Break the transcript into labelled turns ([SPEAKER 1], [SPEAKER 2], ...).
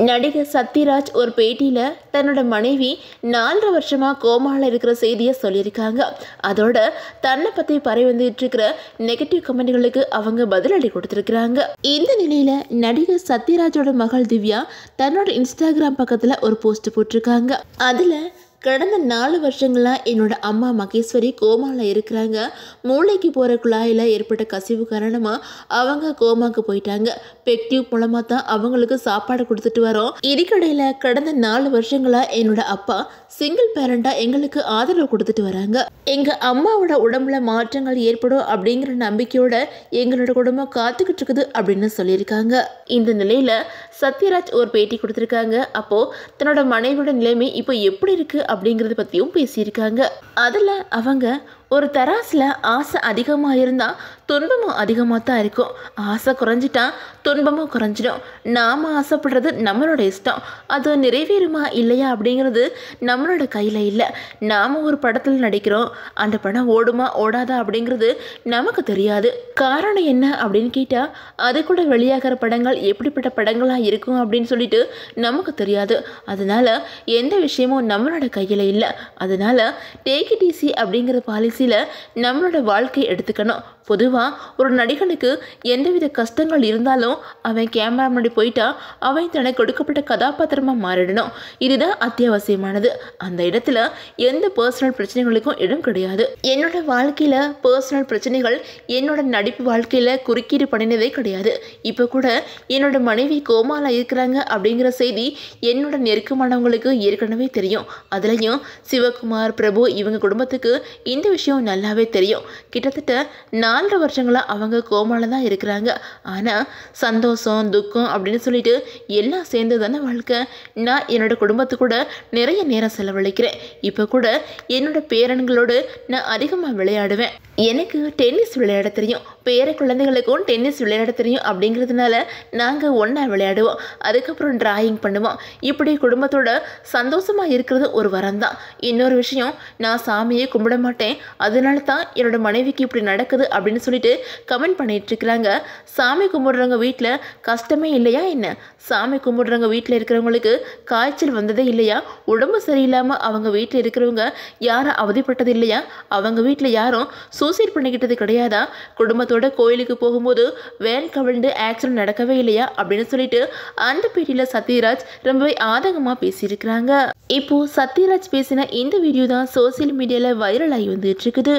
[SPEAKER 1] நடிகர் சத்யராஜ் ஒரு பேட்டியில் தன்னோட மனைவி 4 வருஷமா கோமாவில் இருக்கிற செய்தியை சொல்லியிருக்காங்க. அதோட தன்னை பற்றி பரவி வந்துட்டு இருக்கிற நெகட்டிவ் கமெண்ட்களுக்கு அவங்க பதிலடி கொடுத்துருக்குறாங்க. இந்த நிலையில் நடிகர் சத்யராஜோட மகள் திவ்யா தன்னோட இன்ஸ்டாகிராம் பக்கத்தில் ஒரு போஸ்ட் போட்டிருக்காங்க. அதில் கடந்த 4 வருஷங்களாக என்னோட அம்மா மகேஸ்வரி கோமாவில் இருக்கிறாங்க. மூளைக்கு போகிற குழாயில் ஏற்பட்ட கசிவு காரணமாக அவங்க கோமாக்கு போயிட்டாங்க. பெக்டியூப் மூலமாக தான் அவங்களுக்கு சாப்பாடு கொடுத்துட்டு வரோம். இதுக்கடையில் கடந்த 4 வருஷங்களாக என்னோட அப்பா சிங்கிள் பேரண்டாக எங்களுக்கு ஆதரவு கொடுத்துட்டு வராங்க. எங்கள் அம்மாவோட உடம்புல மாற்றங்கள் ஏற்படும் அப்படிங்கிற நம்பிக்கையோட எங்களோட குடும்பம் காத்துக்கிட்டு இருக்குது அப்படின்னு சொல்லியிருக்காங்க. இந்த நிலையில் சத்யராஜ் ஒரு பேட்டி கொடுத்துருக்காங்க. அப்போது தன்னோட மனைவியோட நிலைமை இப்போ எப்படி இருக்குது அப்படிங்கிறத பற்றியும் பேசியிருக்காங்க. அதில் அவங்க ஒரு தராசில் ஆசை அதிகமாக இருந்தால் துன்பமும் அதிகமாக தான் இருக்கும். ஆசை குறைஞ்சிட்டா துன்பமும் குறைஞ்சிடும். நாம் ஆசைப்படுறது நம்மளோட இஷ்டம். அது நிறைவேறுமா இல்லையா அப்படிங்கிறது நம்மளோட கையில் இல்லை. நாம் ஒரு படத்தில் நடிக்கிறோம். அந்த படம் ஓடுமா ஓடாதா அப்படிங்கிறது நமக்கு தெரியாது. காரணம் என்ன அப்படின்னு கேட்டால் அது கூட வெளியாகிற படங்கள் எப்படிப்பட்ட படங்களாக இருக்கும் அப்படின்னு சொல்லிட்டு நமக்கு தெரியாது. அதனால் எந்த விஷயமும் நம்மளோட கையில் இல்லை. அதனால் டேக் இட் ஈஸி அப்படிங்கிற பாலிசியில் நம்மளோட வாழ்க்கையை எடுத்துக்கணும். பொதுவாக ஒரு நடிகனுக்கு எந்தவித கஷ்டங்கள் இருந்தாலும் அவன் கேமரா முன்னாடி போயிட்டா அவன் தனக்கு கொடுக்கப்பட்ட கதாபாத்திரமாக மாறிடணும். இதுதான் அத்தியாவசியமானது. அந்த இடத்துல எந்த பர்சனல் பிரச்சனைகளுக்கும் இடம் கிடையாது. என்னோட வாழ்க்கையில் பர்சனல் பிரச்சனைகள் என்னோட நடிப்பு வாழ்க்கையில் குறுக்கீடு பண்ணினதே கிடையாது. இப்போ கூட என்னோட மனைவி கோமாவில் இருக்கிறாங்க அப்படிங்கிற செய்தி என்னோட நெருக்கமானவங்களுக்கு ஏற்கனவே தெரியும். அதுலேயும் சிவகுமார், பிரபு இவங்க குடும்பத்துக்கு இந்த விஷயம் நல்லாவே தெரியும். கிட்டத்தட்ட 4 வருஷங்களாக அவங்க கோமாவில் தான் இருக்கிறாங்க. ஆனால் சந்தோஷம் துக்கம் அப்படின்னு சொல்லிட்டு எல்லாம் சேர்ந்து தானே வாழ்க்கை. நான் என்னோட குடும்பத்து கூட நிறைய நேரம் செலவழிக்கிறேன். இப்போ கூட என்னோட பேரன்களோடு நான் அதிகமாக விளையாடுவேன். எனக்கு டென்னிஸ் விளையாட தெரியும். பேர குழந்தைகளுக்கும் டென்னிஸ் விளையாட தெரியும். அப்படிங்கிறதுனால நாங்கள் ஒன்றா விளையாடுவோம். அதுக்கப்புறம் டிராயிங் பண்ணுவோம். இப்படி குடும்பத்தோட சந்தோஷமாக இருக்கிறது ஒரு வரம் தான். இன்னொரு விஷயம், நான் சாமியை கும்பிட மாட்டேன். அதனால தான் என்னோட மனைவிக்கு இப்படி நடக்குது அப்படின்னு சொல்லிட்டு கமெண்ட் பண்ணிட்டு இருக்கிறாங்க. சாமி கும்பிடுறவங்க வீட்டில் கஷ்டமே இல்லையா என்ன? சாமி கும்பிடுறவங்க வீட்டில் இருக்கிறவங்களுக்கு காய்ச்சல் வந்ததே இல்லையா? உடம்பு சரியில்லாமல் அவங்க வீட்டில் இருக்கிறவங்க யாரும் அவதிப்பட்டது இல்லையா? அவங்க வீட்டில் யாரும் சூசைட் பண்ணிக்கிட்டது கிடையாதா? குடும்பத்தோட கோயிலுக்கு போகும்போது வேன் கவிழ்ந்து ஆக்சிடென்ட் நடக்கவே இல்லையா அப்படின்னு சொல்லிட்டு அந்த பேட்டியில் சத்யராஜ் ரொம்பவே ஆதங்கமாக பேசியிருக்கிறாங்க. இப்போ சத்யராஜ் பேசின இந்த வீடியோ தான் சோசியல் மீடியாவில் வைரல் ஆகி வந்துட்டு இருக்குது.